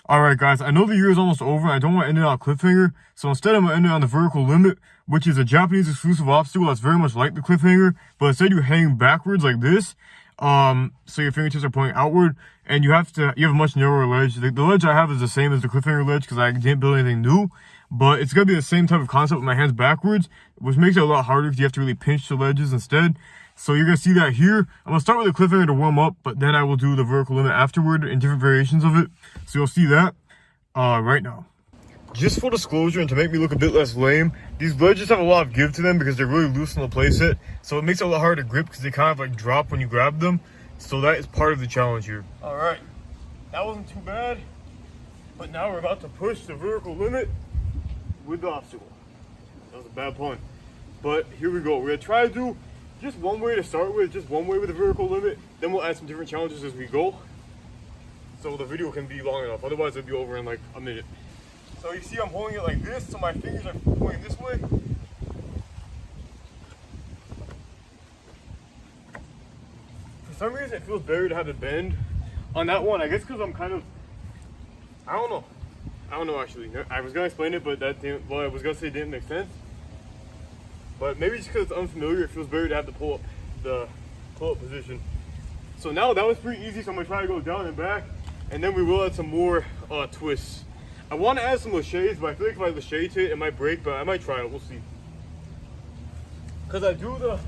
Alright guys, I know the year is almost over and I don't want to end it on a cliffhanger, so instead I'm going to end it on the vertical limit, which is a Japanese exclusive obstacle that's very much like the cliffhanger, but instead you hang backwards like this, so your fingertips are pointing outward, and you have a much narrower ledge. The ledge I have is the same as the cliffhanger ledge because I didn't build anything new, but it's going to be the same type of concept with my hands backwards, which makes it a lot harder because you have to really pinch the ledges instead. So you're going to see that here. I'm going to start with the cliffhanger to warm up, but then I will do the vertical limit afterward in different variations of it. So you'll see that right now. Just full disclosure, and to make me look a bit less lame, these ledges have a lot of give to them because they're really loose on the playset. So it makes it a lot harder to grip because they kind of like drop when you grab them. So that is part of the challenge here. All right, that wasn't too bad. But now we're about to push the vertical limit with the obstacle. That was a bad pun. But here we go. We're going to try to do just one way to start with, just one way with the vertical limit. Then we'll add some different challenges as we go, so the video can be long enough. Otherwise it'll be over in like a minute. So you see I'm holding it like this, so my fingers are pointing this way. For some reason it feels better to have the bend on that one. I guess because I'm kind of, I don't know actually. I was gonna explain it, but that didn't, well, I was gonna say it didn't make sense. But maybe just because it's unfamiliar, it feels better to have the pull-up position. So now that was pretty easy, so I'm gonna try to go down and back, and then we will add some more twists. I want to add some laches, but I feel like if I lache to it, it might break, but I might try it, we'll see. Because I do the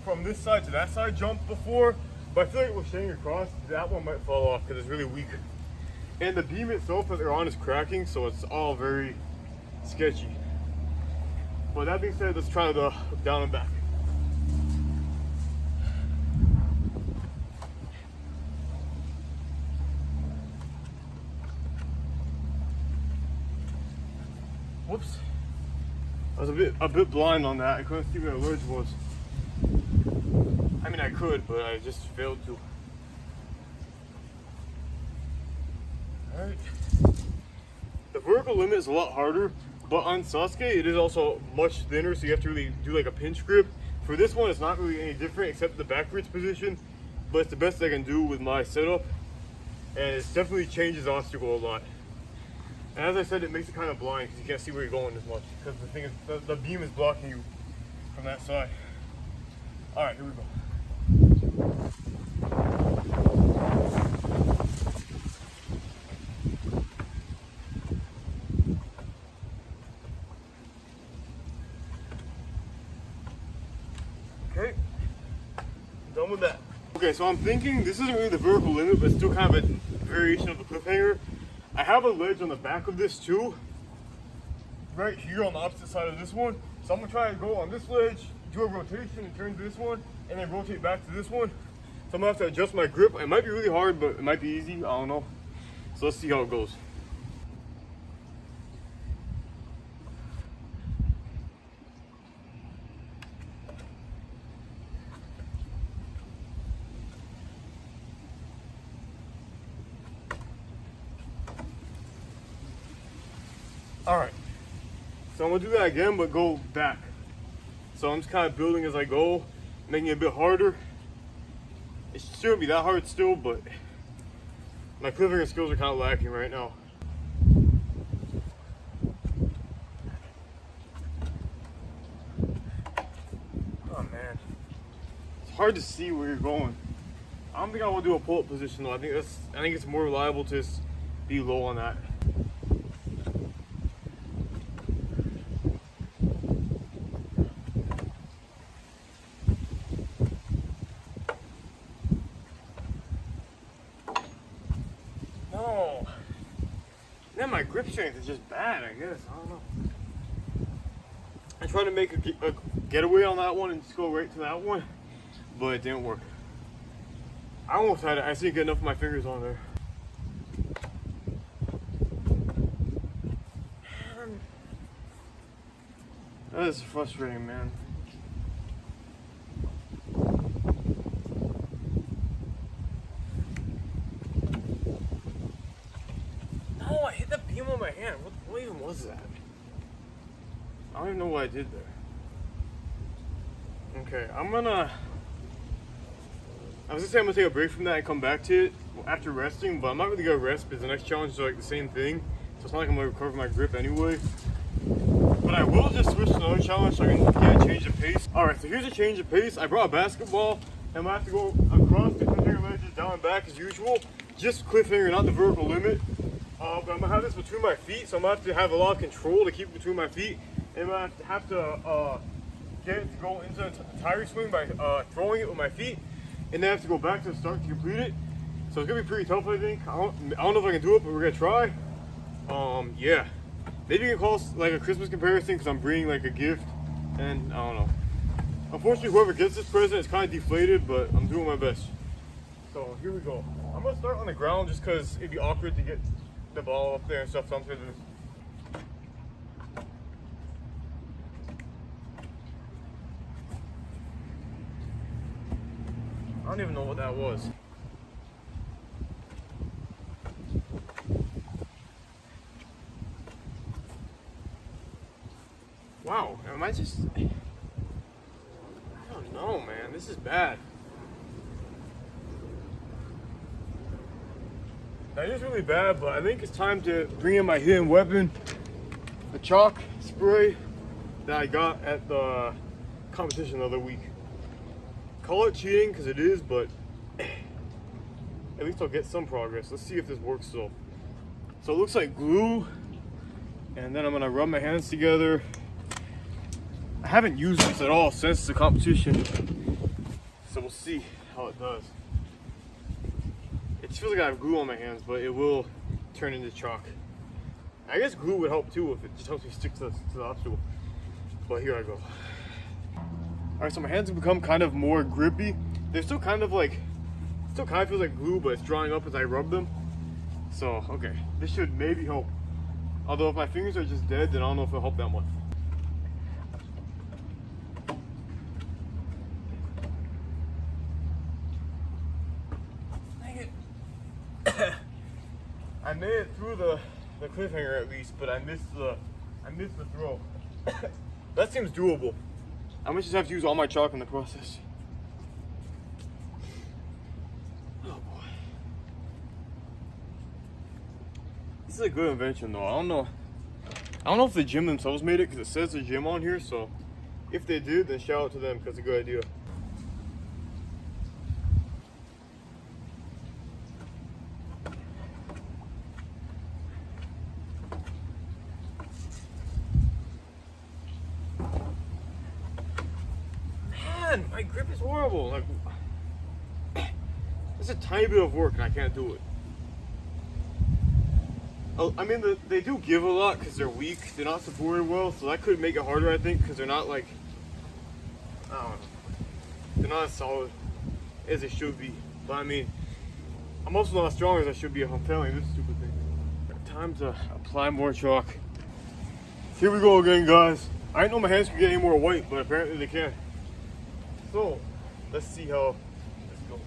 from this side to that side jump before, but I feel like lacheing across, that one might fall off because it's really weak. And the beam itself that they're on is cracking, so it's all very sketchy. But that being said, let's try the down and back. Whoops. I was a bit blind on that. I couldn't see where the ledge was. I mean, I could, but I just failed to. Alright. The vertical limit is a lot harder. But on Sasuke, it is also much thinner, so you have to really do like a pinch grip. For this one, it's not really any different except the backwards position, but it's the best I can do with my setup, and it definitely changes the obstacle a lot. And as I said, it makes it kind of blind because you can't see where you're going as much because the thing is, the beam is blocking you from that side. All right, here we go. Okay, done with that. Okay, so I'm thinking this isn't really the vertical limit, but still kind of a variation of the cliffhanger. I have a ledge on the back of this too, right here on the opposite side of this one. So I'm gonna try to go on this ledge, do a rotation and turn to this one, and then rotate back to this one. So I'm gonna have to adjust my grip. It might be really hard, but it might be easy, I don't know. So let's see how it goes. All right, so I'm gonna do that again, but go back. So I'm just kind of building as I go, making it a bit harder. It shouldn't be that hard still, but my cliffhanger skills are kind of lacking right now. Oh man, it's hard to see where you're going. I don't think I want to do a pull-up position though. I think it's more reliable to just be low on that. Man, my grip strength is just bad, I guess. I don't know. I tried to make a getaway on that one and just go right to that one, but it didn't work. I almost had it. I just didn't get enough of my fingers on there. That is frustrating, man. No, I hit the beam on my hand. What even was that? I don't even know what I did there. Okay, I was gonna say I'm gonna take a break from that and come back to it. after resting, but I'm not really gonna rest because the next challenge is like the same thing. So it's not like I'm gonna recover my grip anyway. But I will just switch to another challenge so I can change the pace. Alright, so here's a change of pace. I brought a basketball and I'm gonna have to go across the cliffhanger ledges, down and back as usual. Just cliffhanger, not the vertical limit. But I'm gonna have this between my feet, so I'm gonna have to have a lot of control to keep it between my feet. And I'm gonna have to get it to go into a tire swing by throwing it with my feet. And then I have to go back to the start to complete it. So it's gonna be pretty tough, I think. I don't know if I can do it, but we're gonna try. Yeah. Maybe you can call it like a Christmas comparison because I'm bringing like a gift, and I don't know. Unfortunately, whoever gets this present is kind of deflated, but I'm doing my best. So here we go. I'm gonna start on the ground just because it'd be awkward to get the ball up there and stuff. So I'm gonna do this. I don't even know what that was. Wow, am I just... I don't know, man. This is bad. That is really bad, but I think it's time to bring in my hidden weapon. The chalk spray that I got at the competition the other week. Call it cheating, because it is, but at least I'll get some progress. Let's see if this works still. So it looks like glue, and then I'm gonna rub my hands together. I haven't used this at all since the competition, so we'll see how it does. It just feels like I have glue on my hands, but it will turn into chalk. I guess glue would help too if it just helps me stick to the obstacle. But here I go. Alright, so my hands have become kind of more grippy. They're still kind of like, still kind of feels like glue, but it's drying up as I rub them. So, okay, this should maybe help. Although if my fingers are just dead, then I don't know if it'll help that much. I made it through the cliffhanger at least, but I missed the throw. That seems doable. I might just have to use all my chalk in the process. Oh boy. This is a good invention though. I don't know if the gym themselves made it because it says the gym on here, so if they did, then shout out to them because it's a good idea. My grip is horrible. Like, it's a tiny bit of work and I can't do it. I mean, they do give a lot because they're weak. They're not supported well, so that could make it harder, I think, because they're not like, I don't know. They're not as solid as they should be. But I mean, I'm also not as strong as I should be if I'm failing this stupid thing. Time to apply more chalk. Here we go again, guys. I didn't know my hands could get any more white, but apparently they can. So, let's see how this goes.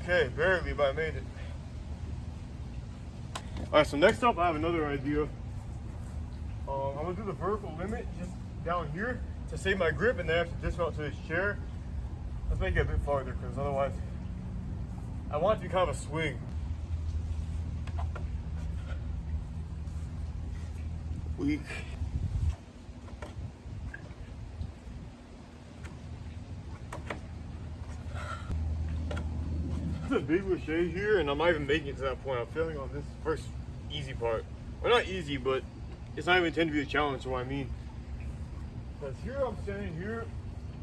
Okay, barely, but I made it. Alright, so next up I have another idea. I'm gonna do the vertical limit just down here to save my grip, and then I have to dismount to this chair. Let's make it a bit farther because otherwise I want it to be kind of a swing. Weak. A big cliche here, and I'm not even making it to that point. I'm failing on this first easy part. Well, not easy, but it's not even intended to be a challenge, so what I mean. Because here I'm standing here,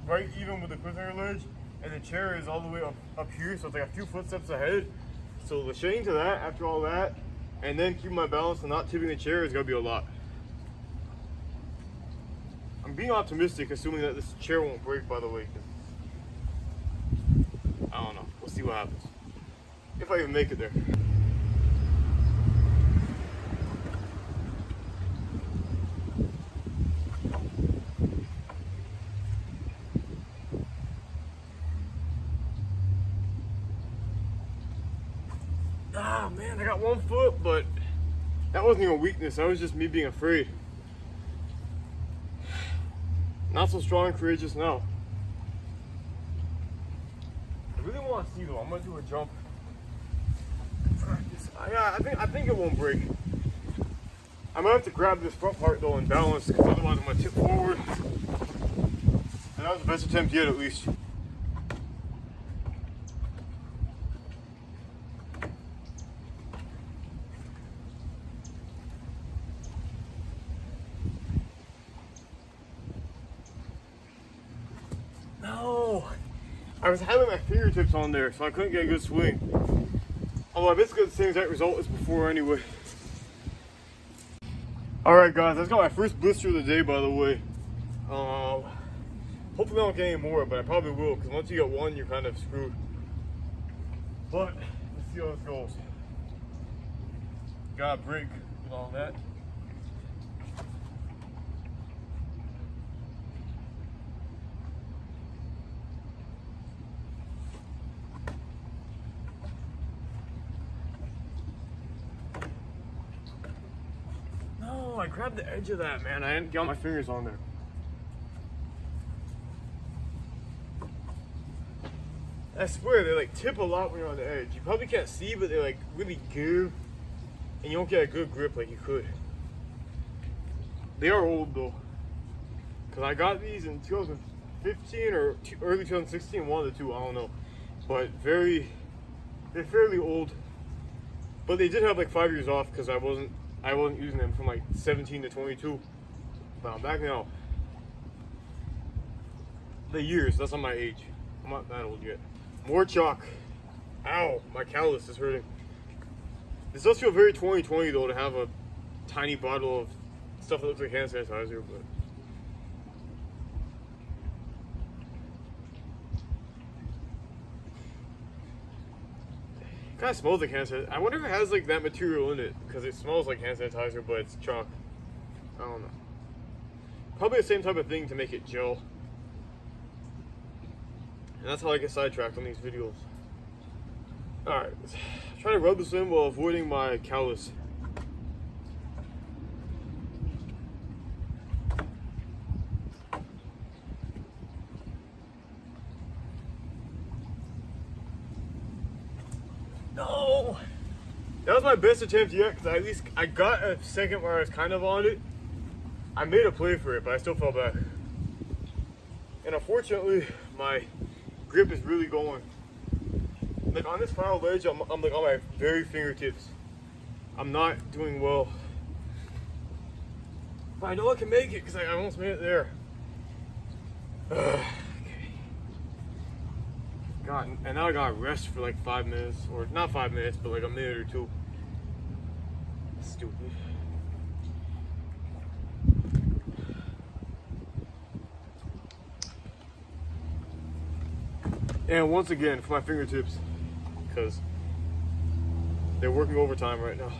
right even with the cliffhanger ledge, and the chair is all the way up here, so it's like a few footsteps ahead. So lacheting to that, after all that, and then keeping my balance and not tipping the chair is gonna be a lot. I'm being optimistic, assuming that this chair won't break, by the way. I don't know. We'll see what happens. If I even make it there. man, I got 1 foot, but that wasn't even a weakness. That was just me being afraid. Not so strong and courageous now. I really want to see though. I'm gonna do a jump. Practice. I think it won't break. I'm gonna have to grab this front part though and balance, because otherwise I'm gonna tip forward. And that was the best attempt yet, at least. No, I was having my fingertips on there, so I couldn't get a good swing. Although I basically got the same exact result as before anyway. Alright guys, that's got my first blister of the day, by the way. Hopefully I don't get any more, but I probably will, because once you get one, you're kind of screwed. But, let's see how this goes. Got a break with all that. No, I grabbed the edge of that, man. I didn't get my fingers on there. I swear, they like tip a lot when you're on the edge. You probably can't see, but they like really give, and you don't get a good grip like you could. They are old though, because I got these in 2015 or early 2016, one of the two, I don't know. But they're fairly old. But they did have like 5 years off, because I wasn't using them from like 17 to 22. But I'm back now. The years, that's not my age. I'm not that old yet. More chalk. Ow, my callus is hurting. This does feel very 2020 though, to have a tiny bottle of stuff that looks like hand sanitizer, but it kind of smells like hand sanitizer. I wonder if it has like that material in it, because it smells like hand sanitizer, but it's chalk. I don't know. Probably the same type of thing to make it gel. And that's how I get sidetracked on these videos. Alright, try to rub this in while avoiding my callus. No! That was my best attempt yet, because at least I got a second where I was kind of on it. I made a play for it, but I still fell back. And unfortunately, my grip is really going. Like on this final ledge, I'm like on my very fingertips. I'm not doing well. But I know I can make it, because I almost made it there. Okay. God, and now I gotta rest for like 5 minutes, or not 5 minutes, but like a minute or two. Stupid. And once again, for my fingertips, because they're working overtime right now.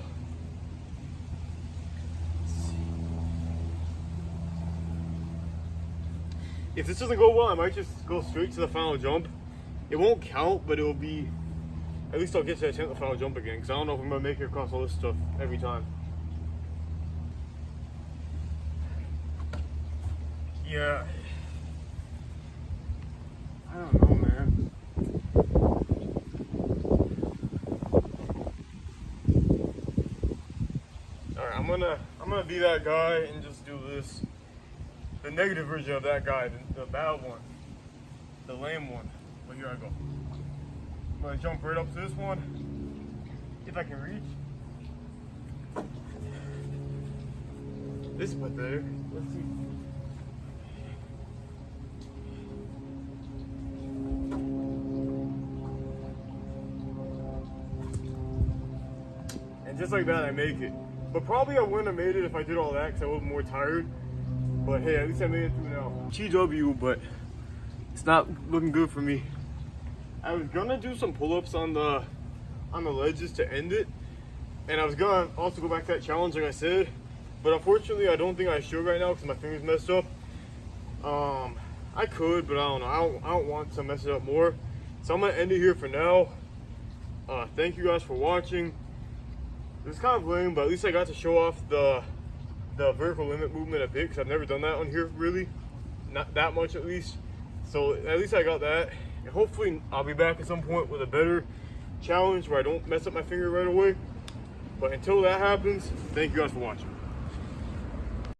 If this doesn't go well, I might just go straight to the final jump. It won't count, but it'll be, at least I'll get to attempt the final jump again, because I don't know if I'm going to make it across all this stuff every time. Yeah. I don't know, man. Alright, I'm gonna be that guy and just do this. The negative version of that guy, the bad one. The lame one. But here I go. I'm gonna jump right up to this one. If I can reach. This is pathetic. Let's see. And just like that, I make it. But probably I wouldn't have made it if I did all that, because I was more tired. But hey, at least I made it through now. GW, but it's not looking good for me. I was gonna do some pull-ups on the ledges to end it, and I was gonna also go back to that challenge like I said, but unfortunately I don't think I should right now because my fingers messed up. I could, but I don't know. I don't want to mess it up more, so I'm gonna end it here for now. Thank you guys for watching. It was kind of lame, but at least I got to show off the vertical limit movement a bit, because I've never done that on here, really. Not that much, at least. So at least I got that. And hopefully I'll be back at some point with a better challenge where I don't mess up my finger right away. But until that happens, thank you guys for watching.